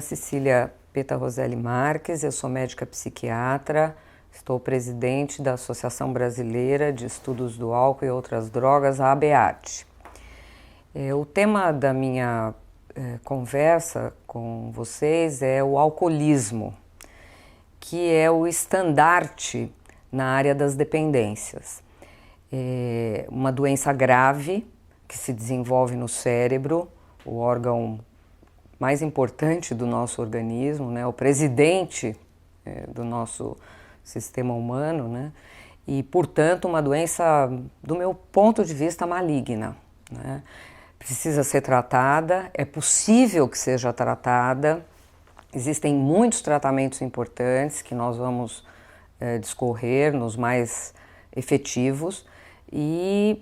Ana Cecília Peta Roselli Marques, eu sou médica psiquiatra, estou presidente da Associação Brasileira de Estudos do Álcool e Outras Drogas, a ABAT. O tema da minha conversa com vocês é o alcoolismo, que é o estandarte na área das dependências. É uma doença grave que se desenvolve no cérebro, o órgão mais importante do nosso organismo, né? O presidente do nosso sistema humano, né? E, portanto, uma doença, do meu ponto de vista, maligna, né? Precisa ser tratada, é possível que seja tratada, existem muitos tratamentos importantes que nós vamos discorrer nos mais efetivos e,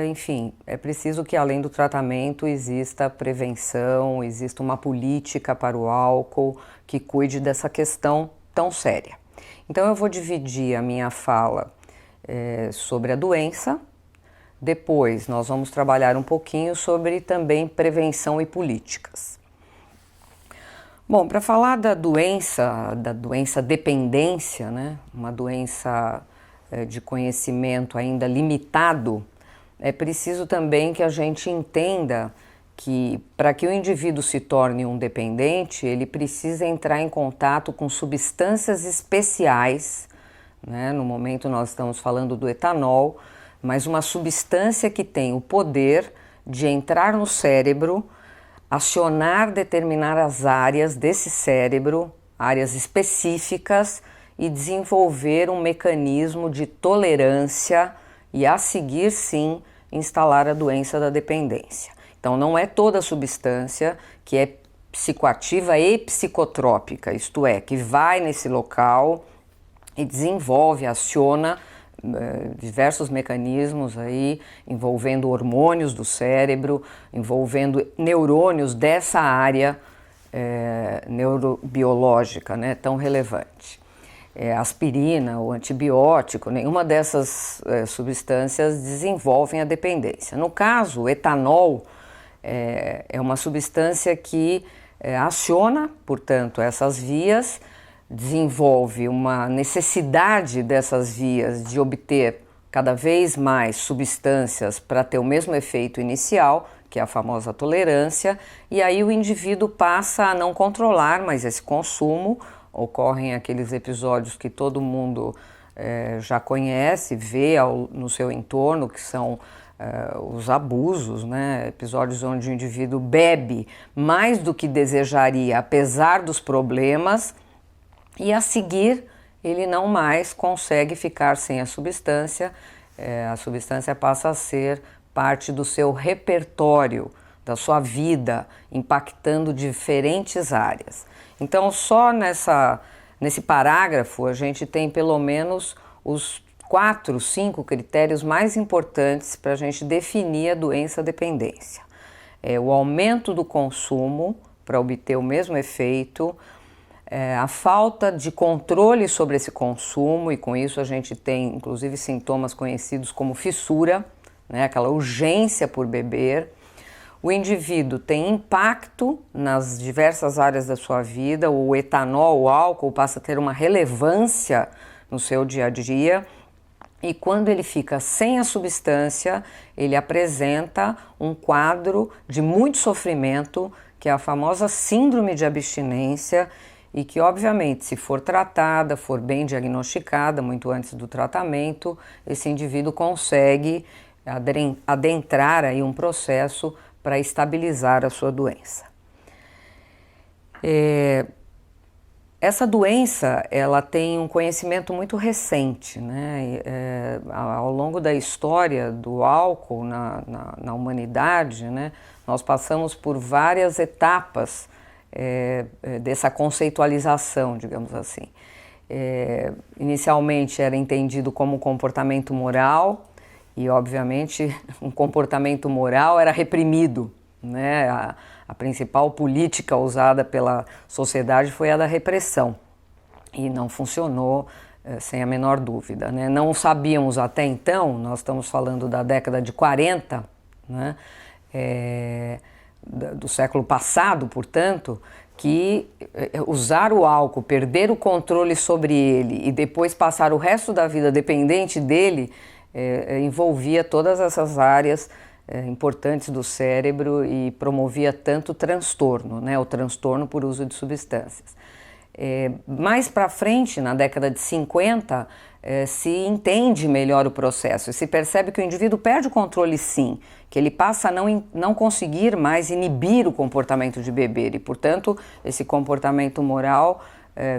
enfim, é preciso que além do tratamento exista prevenção, exista uma política para o álcool que cuide dessa questão tão séria. Então eu vou dividir a minha fala sobre a doença, depois nós vamos trabalhar um pouquinho sobre também prevenção e políticas. Bom, para falar da doença dependência, né, uma doença de conhecimento ainda limitado, é preciso também que a gente entenda que para que o indivíduo se torne um dependente, ele precisa entrar em contato com substâncias especiais, né? No momento nós estamos falando do etanol, mas uma substância que tem o poder de entrar no cérebro, acionar determinadas áreas desse cérebro, áreas específicas, e desenvolver um mecanismo de tolerância e a seguir sim instalar a doença da dependência. Então não é toda substância que é psicoativa e psicotrópica, isto é, que vai nesse local e desenvolve, aciona diversos mecanismos aí envolvendo hormônios do cérebro, envolvendo neurônios dessa área neurobiológica, né, tão relevante. Aspirina ou antibiótico, nenhuma dessas substâncias desenvolvem a dependência. No caso, o etanol é uma substância que aciona, portanto, essas vias, desenvolve uma necessidade dessas vias de obter cada vez mais substâncias para ter o mesmo efeito inicial, que é a famosa tolerância, e aí o indivíduo passa a não controlar mais esse consumo. Ocorrem aqueles episódios que todo mundo já conhece, vê no seu entorno, que são os abusos, né? Episódios onde o indivíduo bebe mais do que desejaria, apesar dos problemas, e a seguir ele não mais consegue ficar sem a substância passa a ser parte do seu repertório, da sua vida, impactando diferentes áreas. Então, só nesse parágrafo, a gente tem pelo menos os 4, 5 critérios mais importantes para a gente definir a doença dependência. O aumento do consumo para obter o mesmo efeito, a falta de controle sobre esse consumo, e com isso a gente tem inclusive sintomas conhecidos como fissura, né, aquela urgência por beber. O indivíduo tem impacto nas diversas áreas da sua vida, o etanol, o álcool passa a ter uma relevância no seu dia a dia, e quando ele fica sem a substância, ele apresenta um quadro de muito sofrimento, que é a famosa síndrome de abstinência, e que obviamente, se for tratada, for bem diagnosticada muito antes do tratamento, esse indivíduo consegue adentrar aí um processo para estabilizar a sua doença. Essa doença, ela tem um conhecimento muito recente, né? Ao longo da história do álcool na humanidade, né? Nós passamos por várias etapas dessa conceitualização, digamos assim. Inicialmente era entendido como comportamento moral, e, obviamente, um comportamento moral era reprimido, né? A principal política usada pela sociedade foi a da repressão, e não funcionou, sem a menor dúvida, né? Não sabíamos até então, nós estamos falando da década de 40, né? Do século passado, portanto, que usar o álcool, perder o controle sobre ele e depois passar o resto da vida dependente dele, envolvia todas essas áreas importantes do cérebro e promovia tanto transtorno, né, o transtorno por uso de substâncias. Mais para frente, na década de 50, se entende melhor o processo e se percebe que o indivíduo perde o controle sim, que ele passa a não conseguir mais inibir o comportamento de beber e, portanto, esse comportamento moral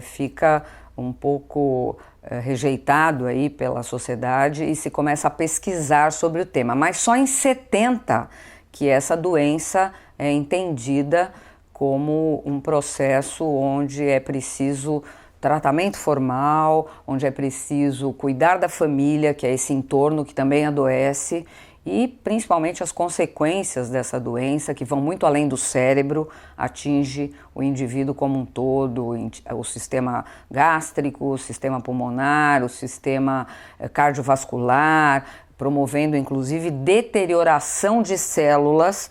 fica um pouco rejeitado aí pela sociedade e se começa a pesquisar sobre o tema. Mas só em 70 que essa doença é entendida como um processo onde é preciso tratamento formal, onde é preciso cuidar da família, que é esse entorno que também adoece, e principalmente as consequências dessa doença, que vão muito além do cérebro, atinge o indivíduo como um todo, o sistema gástrico, o sistema pulmonar, o sistema cardiovascular, promovendo inclusive deterioração de células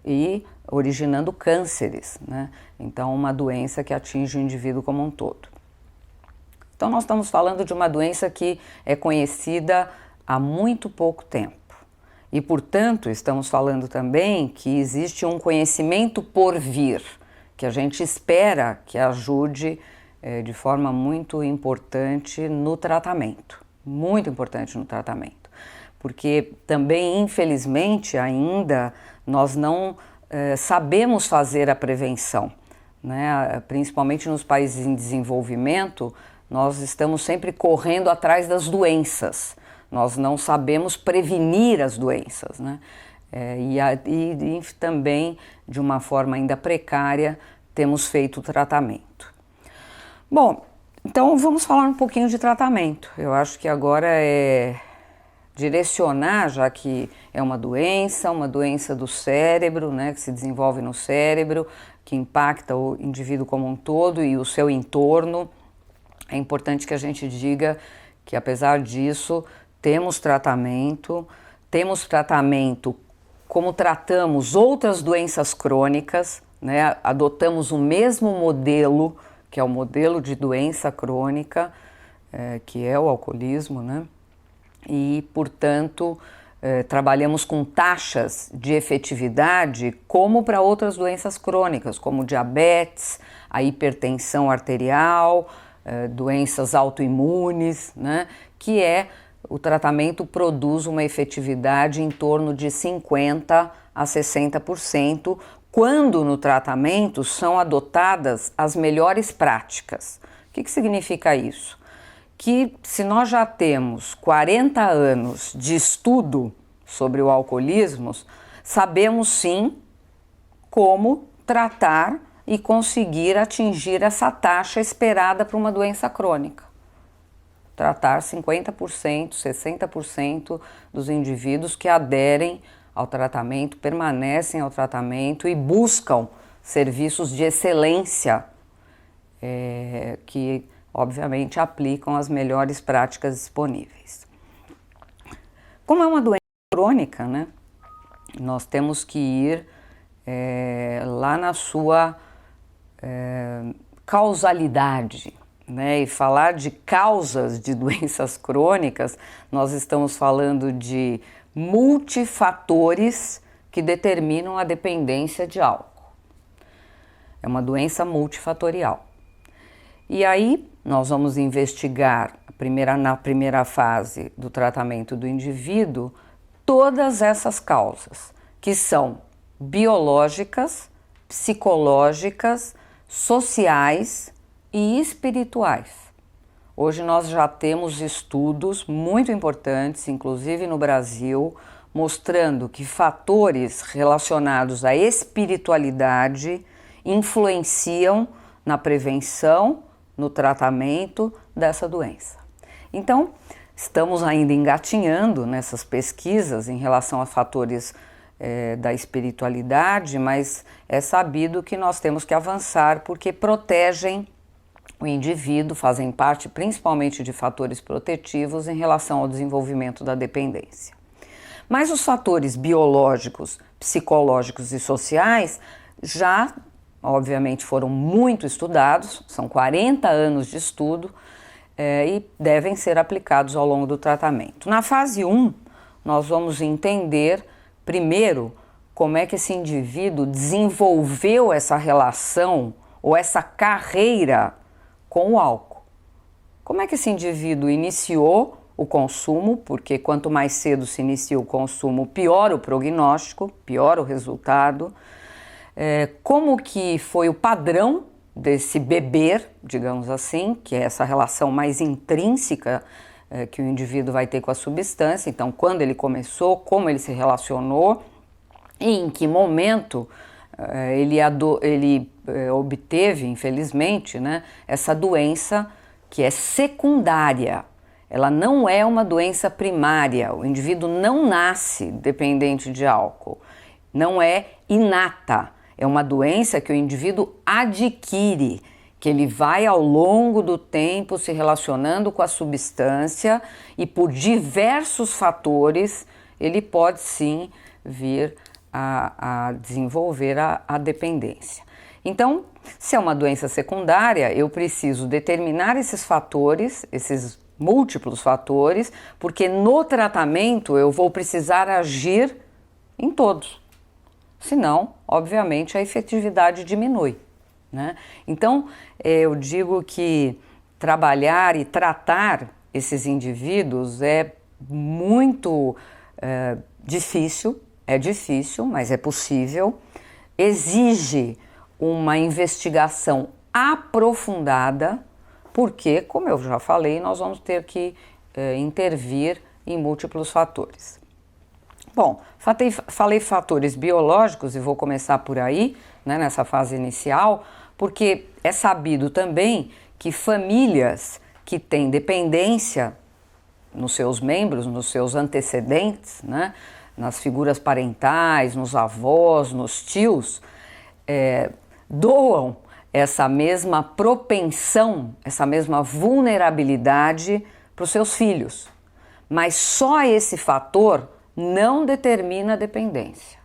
e originando cânceres, né? Então, uma doença que atinge o indivíduo como um todo. Então, nós estamos falando de uma doença que é conhecida há muito pouco tempo. E, portanto, estamos falando também que existe um conhecimento por vir, que a gente espera que ajude de forma muito importante no tratamento. Muito importante no tratamento. Porque também, infelizmente, ainda nós não sabemos fazer a prevenção, né? Principalmente nos países em desenvolvimento, nós estamos sempre correndo atrás das doenças, nós não sabemos prevenir as doenças, né? E também, de uma forma ainda precária, temos feito o tratamento. Bom, então vamos falar um pouquinho de tratamento. Eu acho que agora é direcionar, já que é uma doença do cérebro, né, que se desenvolve no cérebro, que impacta o indivíduo como um todo e o seu entorno. É importante que a gente diga que, apesar disso, temos tratamento como tratamos outras doenças crônicas, né, adotamos o mesmo modelo, que é o modelo de doença crônica, que é o alcoolismo, né? E, portanto, trabalhamos com taxas de efetividade como para outras doenças crônicas, como diabetes, a hipertensão arterial, doenças autoimunes, né? Que o tratamento produz uma efetividade em torno de 50% a 60%, quando no tratamento são adotadas as melhores práticas. O que significa isso? Que se nós já temos 40 anos de estudo sobre o alcoolismo, sabemos sim como tratar e conseguir atingir essa taxa esperada para uma doença crônica. Tratar 50%, 60% dos indivíduos que aderem ao tratamento, permanecem ao tratamento e buscam serviços de excelência que obviamente aplicam as melhores práticas disponíveis. Como é uma doença crônica, né, nós temos que ir lá na sua causalidade, né, e falar de causas de doenças crônicas, nós estamos falando de multifatores que determinam a dependência de álcool. É uma doença multifatorial. E aí nós vamos investigar na primeira fase do tratamento do indivíduo todas essas causas, que são biológicas, psicológicas, sociais e espirituais. Hoje nós já temos estudos muito importantes, inclusive no Brasil, mostrando que fatores relacionados à espiritualidade influenciam na prevenção, no tratamento dessa doença. Então, estamos ainda engatinhando nessas pesquisas em relação a fatores da espiritualidade, mas é sabido que nós temos que avançar porque protegem o indivíduo, fazem parte principalmente de fatores protetivos em relação ao desenvolvimento da dependência. Mas os fatores biológicos, psicológicos e sociais já obviamente foram muito estudados, são 40 anos de estudo e devem ser aplicados ao longo do tratamento. Na fase 1, nós vamos entender primeiro como é que esse indivíduo desenvolveu essa relação ou essa carreira com o álcool. Como é que esse indivíduo iniciou o consumo, porque quanto mais cedo se inicia o consumo, pior o prognóstico, pior o resultado. Como que foi o padrão desse beber, digamos assim, que é essa relação mais intrínseca que o indivíduo vai ter com a substância. Então, quando ele começou, como ele se relacionou e em que momento ele obteve, infelizmente, né, essa doença que é secundária. Ela não é uma doença primária, o indivíduo não nasce dependente de álcool, não é inata, é uma doença que o indivíduo adquire, que ele vai ao longo do tempo se relacionando com a substância e por diversos fatores ele pode sim vir a desenvolver a dependência. Então, se é uma doença secundária, eu preciso determinar esses fatores, esses múltiplos fatores, porque no tratamento eu vou precisar agir em todos. Senão, obviamente, a efetividade diminui, né? Então, eu digo que trabalhar e tratar esses indivíduos é muito difícil, mas é possível, exige uma investigação aprofundada, porque, como eu já falei, nós vamos ter que intervir em múltiplos fatores. Bom, falei fatores biológicos e vou começar por aí, né, nessa fase inicial, porque é sabido também que famílias que têm dependência nos seus membros, nos seus antecedentes, né, nas figuras parentais, nos avós, nos tios, doam essa mesma propensão, essa mesma vulnerabilidade para os seus filhos. Mas só esse fator não determina a dependência.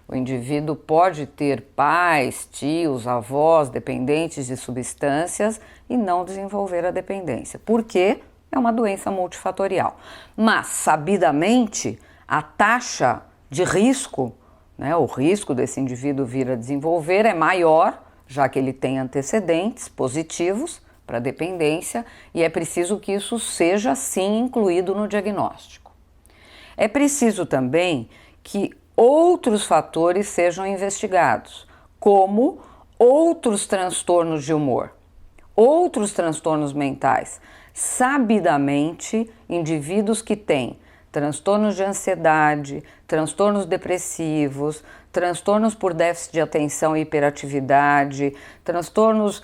O indivíduo pode ter pais, tios, avós dependentes de substâncias e não desenvolver a dependência, porque é uma doença multifatorial. Mas, sabidamente, a taxa de risco, né, o risco desse indivíduo vir a desenvolver é maior, já que ele tem antecedentes positivos para dependência, e é preciso que isso seja, sim, incluído no diagnóstico. É preciso também que outros fatores sejam investigados, como outros transtornos de humor, outros transtornos mentais. Sabidamente, indivíduos que têm transtornos de ansiedade, transtornos depressivos, transtornos por déficit de atenção e hiperatividade, transtornos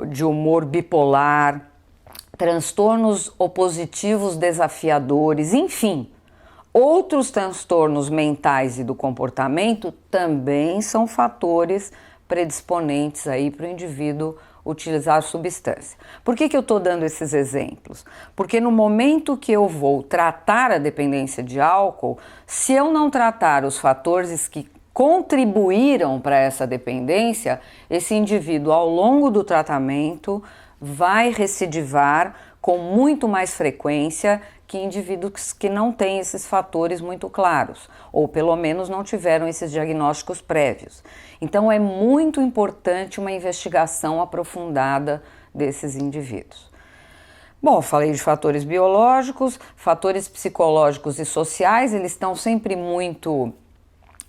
de humor bipolar, transtornos opositivos desafiadores, enfim, outros transtornos mentais e do comportamento também são fatores predisponentes aí para o indivíduo utilizar a substância. Por que eu estou dando esses exemplos? Porque no momento que eu vou tratar a dependência de álcool, se eu não tratar os fatores que contribuíram para essa dependência, esse indivíduo ao longo do tratamento vai recidivar com muito mais frequência que indivíduos que não têm esses fatores muito claros, ou pelo menos não tiveram esses diagnósticos prévios. Então é muito importante uma investigação aprofundada desses indivíduos. Bom, falei de fatores biológicos, fatores psicológicos e sociais, eles estão sempre muito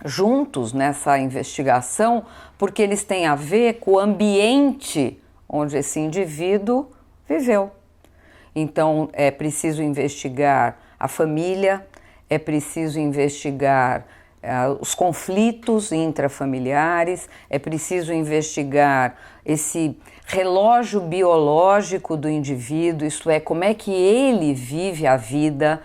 juntos nessa investigação, porque eles têm a ver com o ambiente onde esse indivíduo viveu. Então, é preciso investigar a família, é preciso investigar os conflitos intrafamiliares, é preciso investigar esse relógio biológico do indivíduo, isto é, como é que ele vive a vida,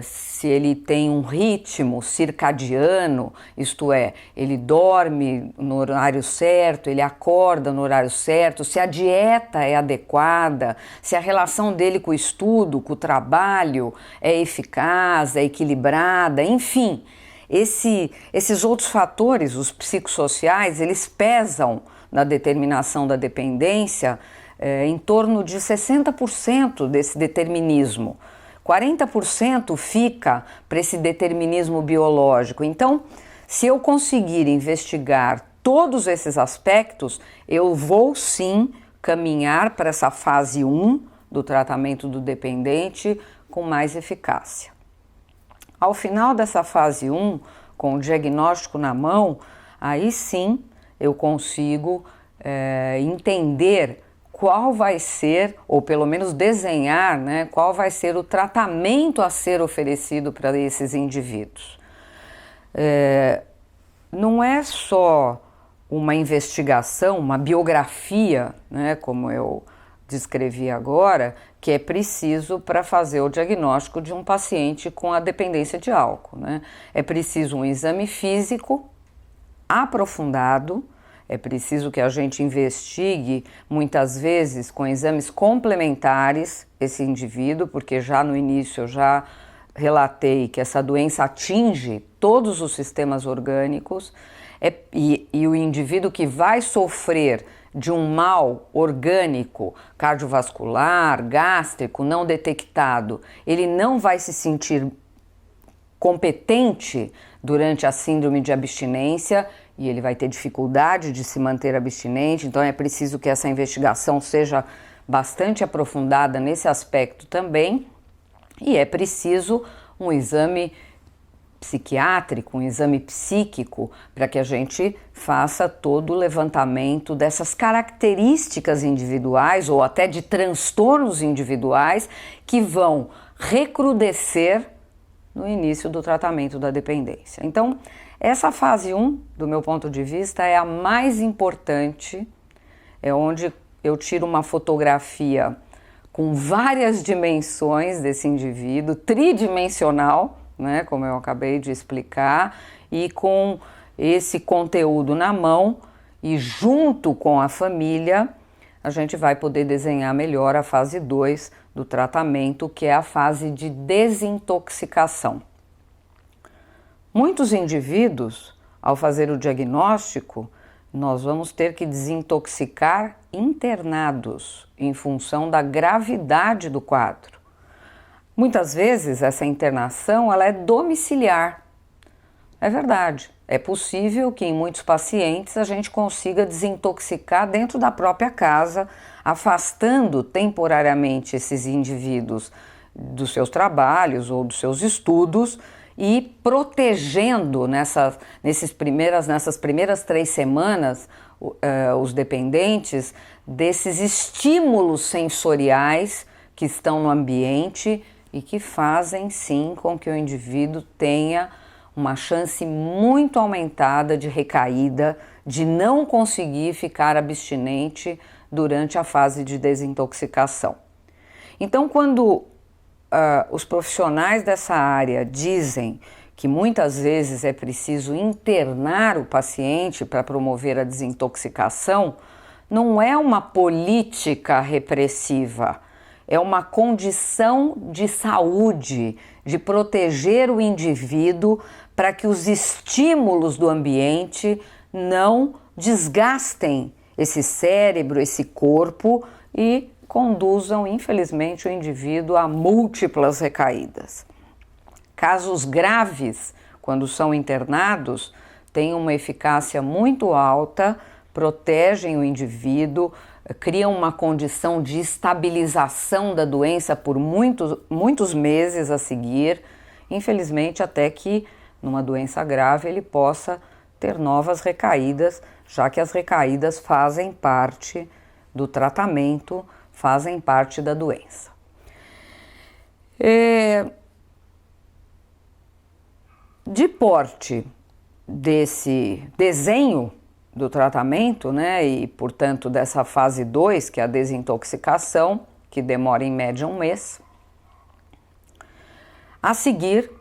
se ele tem um ritmo circadiano, isto é, ele dorme no horário certo, ele acorda no horário certo, se a dieta é adequada, se a relação dele com o estudo, com o trabalho é eficaz, é equilibrada, enfim. Esses outros fatores, os psicossociais, eles pesam na determinação da dependência em torno de 60% desse determinismo. 40% fica para esse determinismo biológico. Então, se eu conseguir investigar todos esses aspectos, eu vou sim caminhar para essa fase 1 do tratamento do dependente com mais eficácia. Ao final dessa fase 1, com o diagnóstico na mão, aí sim eu consigo entender qual vai ser, ou pelo menos desenhar, né, qual vai ser o tratamento a ser oferecido para esses indivíduos. Não é só uma investigação, uma biografia, né, como eu descrevi agora, que é preciso para fazer o diagnóstico de um paciente com a dependência de álcool, né? É preciso um exame físico aprofundado, é preciso que a gente investigue, muitas vezes, com exames complementares esse indivíduo, porque já no início eu já relatei que essa doença atinge todos os sistemas orgânicos e o indivíduo que vai sofrer de um mal orgânico, cardiovascular, gástrico, não detectado, ele não vai se sentir competente durante a síndrome de abstinência e ele vai ter dificuldade de se manter abstinente, então é preciso que essa investigação seja bastante aprofundada nesse aspecto também, e é preciso um exame psiquiátrico, um exame psíquico, para que a gente faça todo o levantamento dessas características individuais ou até de transtornos individuais que vão recrudescer no início do tratamento da dependência. Então, essa fase 1, do meu ponto de vista, é a mais importante, é onde eu tiro uma fotografia com várias dimensões desse indivíduo, tridimensional, né, como eu acabei de explicar, e com esse conteúdo na mão e junto com a família, a gente vai poder desenhar melhor a fase 2 do tratamento, que é a fase de desintoxicação. Muitos indivíduos, ao fazer o diagnóstico, nós vamos ter que desintoxicar internados em função da gravidade do quadro. Muitas vezes essa internação ela é domiciliar. É verdade, é possível que em muitos pacientes a gente consiga desintoxicar dentro da própria casa, afastando temporariamente esses indivíduos dos seus trabalhos ou dos seus estudos e protegendo nessas primeiras 3 semanas os dependentes desses estímulos sensoriais que estão no ambiente e que fazem sim com que o indivíduo tenha uma chance muito aumentada de recaída, de não conseguir ficar abstinente durante a fase de desintoxicação. Então, quando os profissionais dessa área dizem que muitas vezes é preciso internar o paciente para promover a desintoxicação, não é uma política repressiva, é uma condição de saúde, de proteger o indivíduo para que os estímulos do ambiente não desgastem esse cérebro, esse corpo e conduzam, infelizmente, o indivíduo a múltiplas recaídas. Casos graves, quando são internados, têm uma eficácia muito alta, protegem o indivíduo, criam uma condição de estabilização da doença por muitos meses a seguir, infelizmente até que numa doença grave ele possa ter novas recaídas, já que as recaídas fazem parte do tratamento, fazem parte da doença. De porte desse desenho do tratamento, né, e portanto dessa fase 2, que é a desintoxicação, que demora em média 1 mês, a seguir,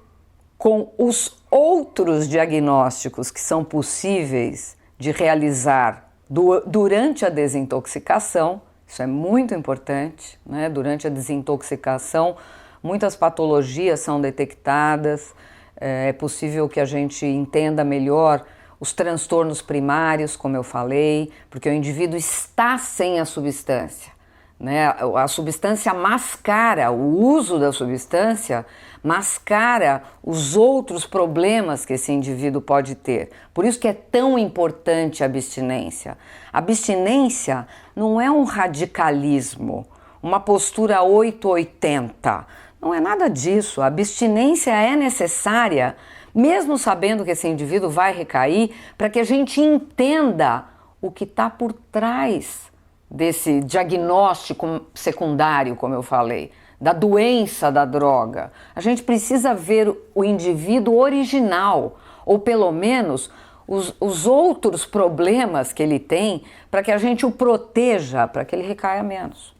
com os outros diagnósticos que são possíveis de realizar durante a desintoxicação, isso é muito importante, né? Durante a desintoxicação, muitas patologias são detectadas, é possível que a gente entenda melhor os transtornos primários, como eu falei, porque o indivíduo está sem a substância, né? A substância mascara, o uso da substância mascara os outros problemas que esse indivíduo pode ter. Por isso que é tão importante a abstinência. A abstinência não é um radicalismo, uma postura 880. Não é nada disso. A abstinência é necessária, mesmo sabendo que esse indivíduo vai recair, para que a gente entenda o que está por trás desse diagnóstico secundário, como eu falei, da doença da droga. A gente precisa ver o indivíduo original, ou pelo menos os outros problemas que ele tem, para que a gente o proteja, para que ele recaia menos.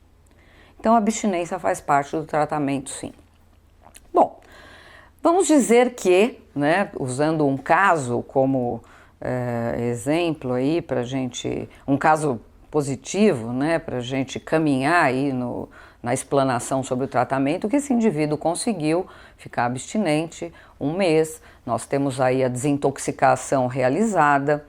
Então a abstinência faz parte do tratamento, sim. Bom, vamos dizer que, né, usando um caso como exemplo aí para a gente, um caso positivo, né, para a gente caminhar aí na explanação sobre o tratamento, que esse indivíduo conseguiu ficar abstinente 1 mês, nós temos aí a desintoxicação realizada,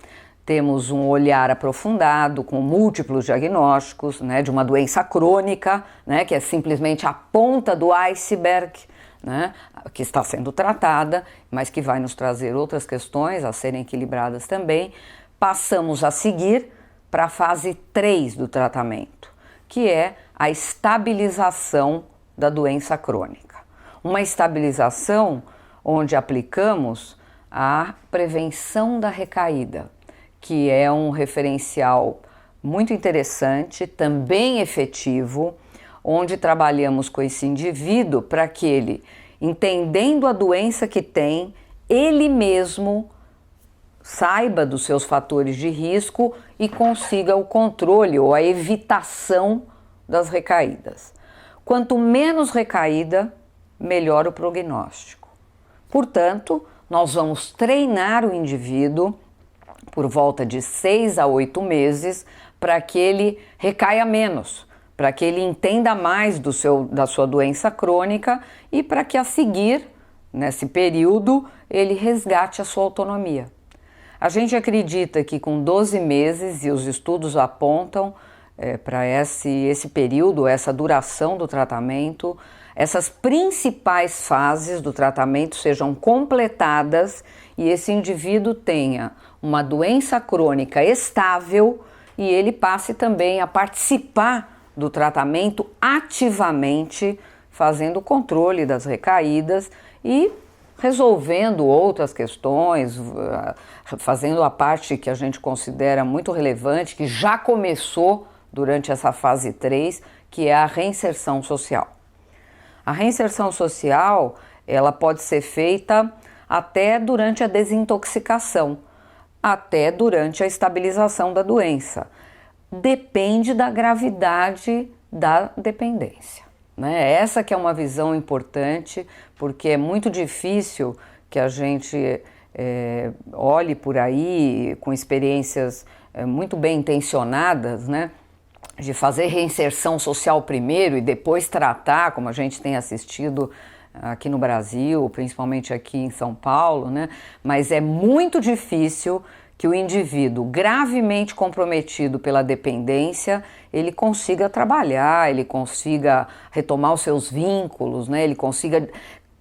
temos um olhar aprofundado com múltiplos diagnósticos, né, de uma doença crônica, né, que é simplesmente a ponta do iceberg, né, que está sendo tratada, mas que vai nos trazer outras questões a serem equilibradas também. Passamos a seguir para a fase 3 do tratamento, que é a estabilização da doença crônica. Uma estabilização onde aplicamos a prevenção da recaída, que é um referencial muito interessante, também efetivo, onde trabalhamos com esse indivíduo para que ele, entendendo a doença que tem, ele mesmo saiba dos seus fatores de risco e consiga o controle ou a evitação das recaídas. Quanto menos recaída, melhor o prognóstico. Portanto, nós vamos treinar o indivíduo por volta de 6 a 8 meses para que ele recaia menos, para que ele entenda mais da sua doença crônica e para que a seguir, nesse período, ele resgate a sua autonomia. A gente acredita que com 12 meses, e os estudos apontam para esse período, essa duração do tratamento, essas principais fases do tratamento sejam completadas e esse indivíduo tenha uma doença crônica estável e ele passe também a participar do tratamento ativamente, fazendo o controle das recaídas e resolvendo outras questões, fazendo a parte que a gente considera muito relevante, que já começou durante essa fase 3, que é a reinserção social. A reinserção social, ela pode ser feita até durante a desintoxicação, até durante a estabilização da doença. Depende da gravidade da dependência, né? Essa que é uma visão importante, porque é muito difícil que a gente olhe por aí com experiências muito bem intencionadas, né? De fazer reinserção social primeiro e depois tratar, como a gente tem assistido aqui no Brasil, principalmente aqui em São Paulo, né? Mas é muito difícil que o indivíduo gravemente comprometido pela dependência, ele consiga trabalhar, ele consiga retomar os seus vínculos, né? Ele consiga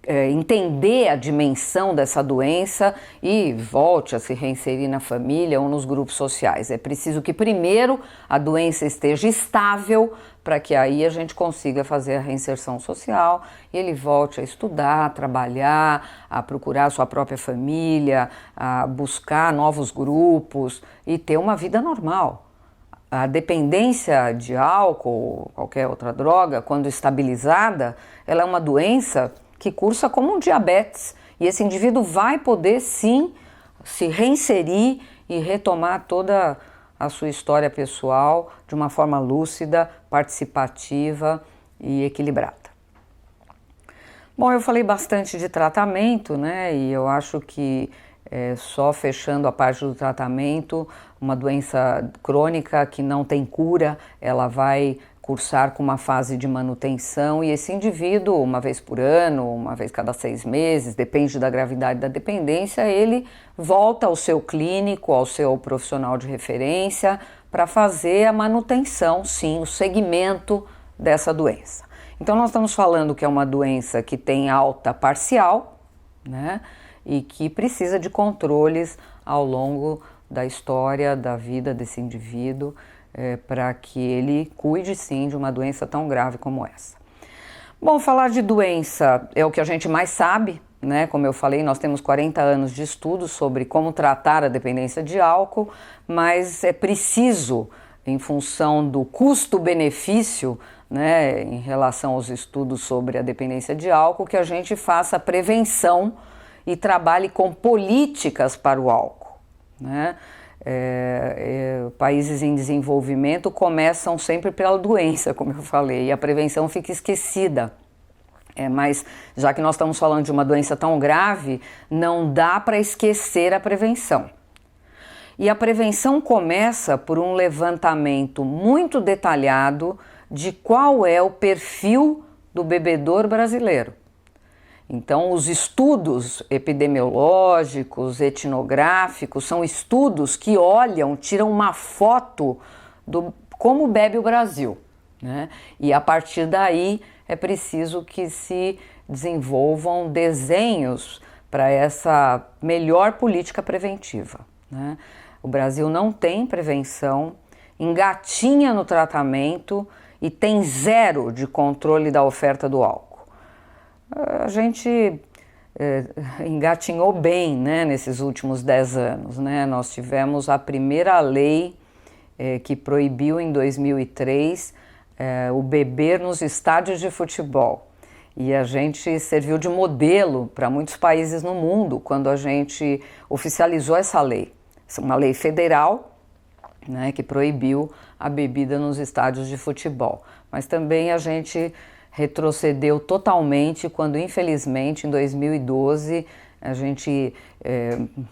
entender a dimensão dessa doença e volte a se reinserir na família ou nos grupos sociais. É preciso que primeiro a doença esteja estável para que aí a gente consiga fazer a reinserção social e ele volte a estudar, a trabalhar, a procurar a sua própria família, a buscar novos grupos e ter uma vida normal. A dependência de álcool ou qualquer outra droga, quando estabilizada, ela é uma doença que cursa como um diabetes e esse indivíduo vai poder sim se reinserir e retomar toda a sua história pessoal de uma forma lúcida, participativa e equilibrada. Bom, eu falei bastante de tratamento, né? E eu acho que só fechando a parte do tratamento, uma doença crônica que não tem cura, ela vai cursar com uma fase de manutenção, e esse indivíduo, uma vez por ano, uma vez cada 6 meses, depende da gravidade da dependência, ele volta ao seu clínico, ao seu profissional de referência, para fazer a manutenção, sim, o segmento dessa doença. Então nós estamos falando que é uma doença que tem alta parcial, né, e que precisa de controles ao longo da história, da vida desse indivíduo, para que ele cuide sim de uma doença tão grave como essa. Bom, falar de doença é o que a gente mais sabe, né? Como eu falei, nós temos 40 anos de estudos sobre como tratar a dependência de álcool, mas é preciso, em função do custo-benefício, né, em relação aos estudos sobre a dependência de álcool, que a gente faça prevenção e trabalhe com políticas para o álcool, né? Países em desenvolvimento começam sempre pela doença, como eu falei, e a prevenção fica esquecida. Mas já que nós estamos falando de uma doença tão grave, não dá para esquecer a prevenção. E a prevenção começa por um levantamento muito detalhado de qual é o perfil do bebedor brasileiro. Então, os estudos epidemiológicos, etnográficos, são estudos que olham, tiram uma foto do como bebe o Brasil, né? E a partir daí é preciso que se desenvolvam desenhos para essa melhor política preventiva, né? O Brasil não tem prevenção, engatinha no tratamento e tem zero de controle da oferta do álcool. A gente engatinhou bem, né, nesses últimos 10 anos. Né? Nós tivemos a primeira lei que proibiu em 2003 o beber nos estádios de futebol. E a gente serviu de modelo para muitos países no mundo quando a gente oficializou essa lei. Uma lei federal, né, que proibiu a bebida nos estádios de futebol. Mas também a gente retrocedeu totalmente quando, infelizmente, em 2012, a gente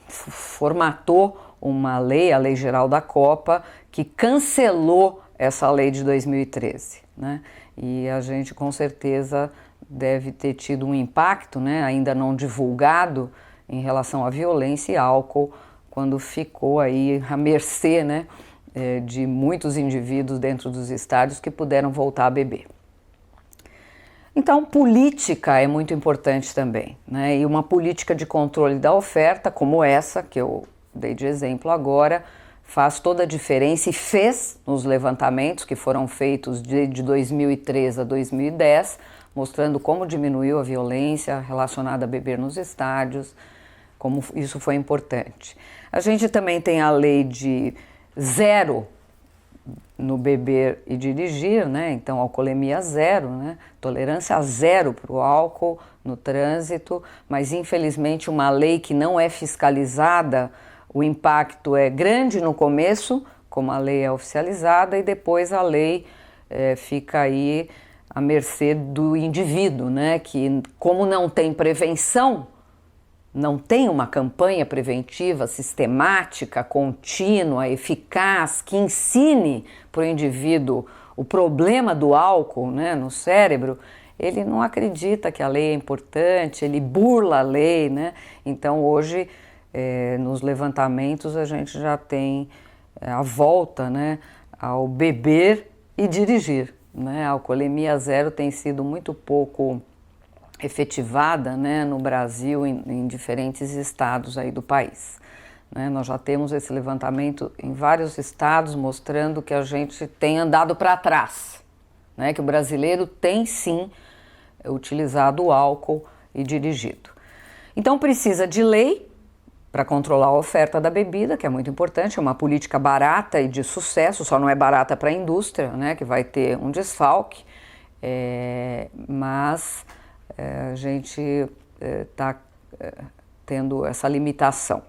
formatou uma lei, a Lei Geral da Copa, que cancelou essa lei de 2013, né? E a gente, com certeza, deve ter tido um impacto, né, ainda não divulgado, em relação à violência e álcool, quando ficou aí à mercê, né, de muitos indivíduos dentro dos estádios que puderam voltar a beber. Então, política é muito importante também, né? E uma política de controle da oferta, como essa, que eu dei de exemplo agora, faz toda a diferença e fez nos levantamentos que foram feitos de 2003 a 2010, mostrando como diminuiu a violência relacionada a beber nos estádios, como isso foi importante. A gente também tem a lei de zero no beber e dirigir, né? Então, alcoolemia zero, né? Tolerância zero para o álcool no trânsito, mas infelizmente uma lei que não é fiscalizada, o impacto é grande no começo, como a lei é oficializada, e depois a lei fica aí à mercê do indivíduo, né? Que como não tem prevenção, não tem uma campanha preventiva sistemática, contínua, eficaz, que ensine para o indivíduo o problema do álcool, né, no cérebro, ele não acredita que a lei é importante, ele burla a lei, né? Então hoje, nos levantamentos, a gente já tem a volta, né, ao beber e dirigir, né? A alcoolemia zero tem sido muito pouco efetivada, né, no Brasil, em diferentes estados aí do país. Né? Nós já temos esse levantamento em vários estados mostrando que a gente tem andado para trás, né? Que o brasileiro tem sim utilizado o álcool e dirigido. Então precisa de lei para controlar a oferta da bebida, que é muito importante, é uma política barata e de sucesso, só não é barata para a indústria, né, que vai ter um desfalque, mas a gente está tendo essa limitação.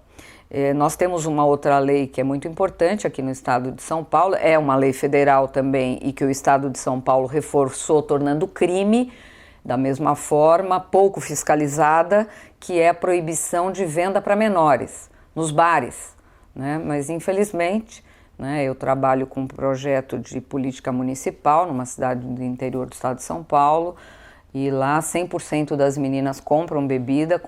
Nós temos uma outra lei que é muito importante aqui no estado de São Paulo, é uma lei federal também e que o estado de São Paulo reforçou, tornando crime, da mesma forma, pouco fiscalizada, que é a proibição de venda para menores, nos bares, né? Mas infelizmente né? Eu trabalho com um projeto de política municipal numa cidade do interior do estado de São Paulo, e lá 100% das meninas compram bebida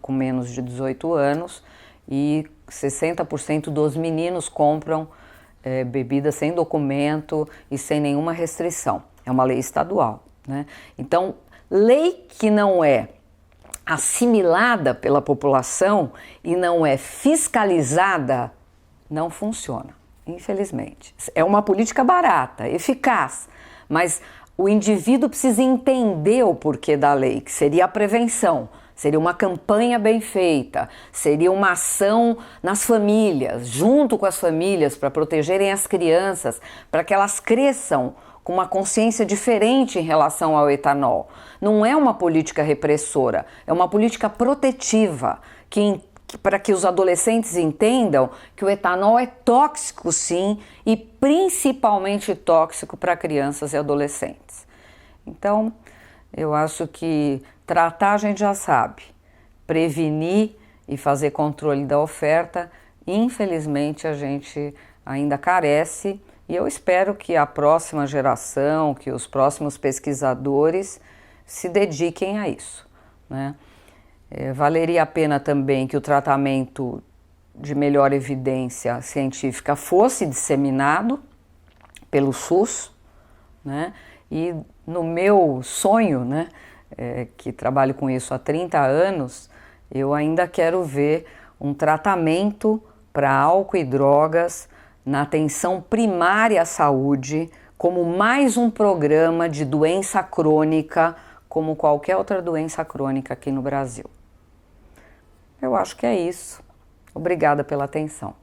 com menos de 18 anos e 60% dos meninos compram bebida sem documento e sem nenhuma restrição. É uma lei estadual, né? Então, lei que não é assimilada pela população e não é fiscalizada, não funciona, infelizmente. É uma política barata, eficaz, mas o indivíduo precisa entender o porquê da lei, que seria a prevenção, seria uma campanha bem feita, seria uma ação nas famílias, junto com as famílias, para protegerem as crianças, para que elas cresçam com uma consciência diferente em relação ao etanol. Não é uma política repressora, é uma política protetiva, para que os adolescentes entendam que o etanol é tóxico sim, e principalmente tóxico para crianças e adolescentes. Então, eu acho que tratar a gente já sabe, prevenir e fazer controle da oferta, infelizmente a gente ainda carece, e eu espero que a próxima geração, que os próximos pesquisadores se dediquem a isso, né? Valeria a pena também que o tratamento de melhor evidência científica fosse disseminado pelo SUS, né? E no meu sonho, né, que trabalho com isso há 30 anos, eu ainda quero ver um tratamento para álcool e drogas na atenção primária à saúde, como mais um programa de doença crônica, como qualquer outra doença crônica aqui no Brasil. Eu acho que é isso. Obrigada pela atenção.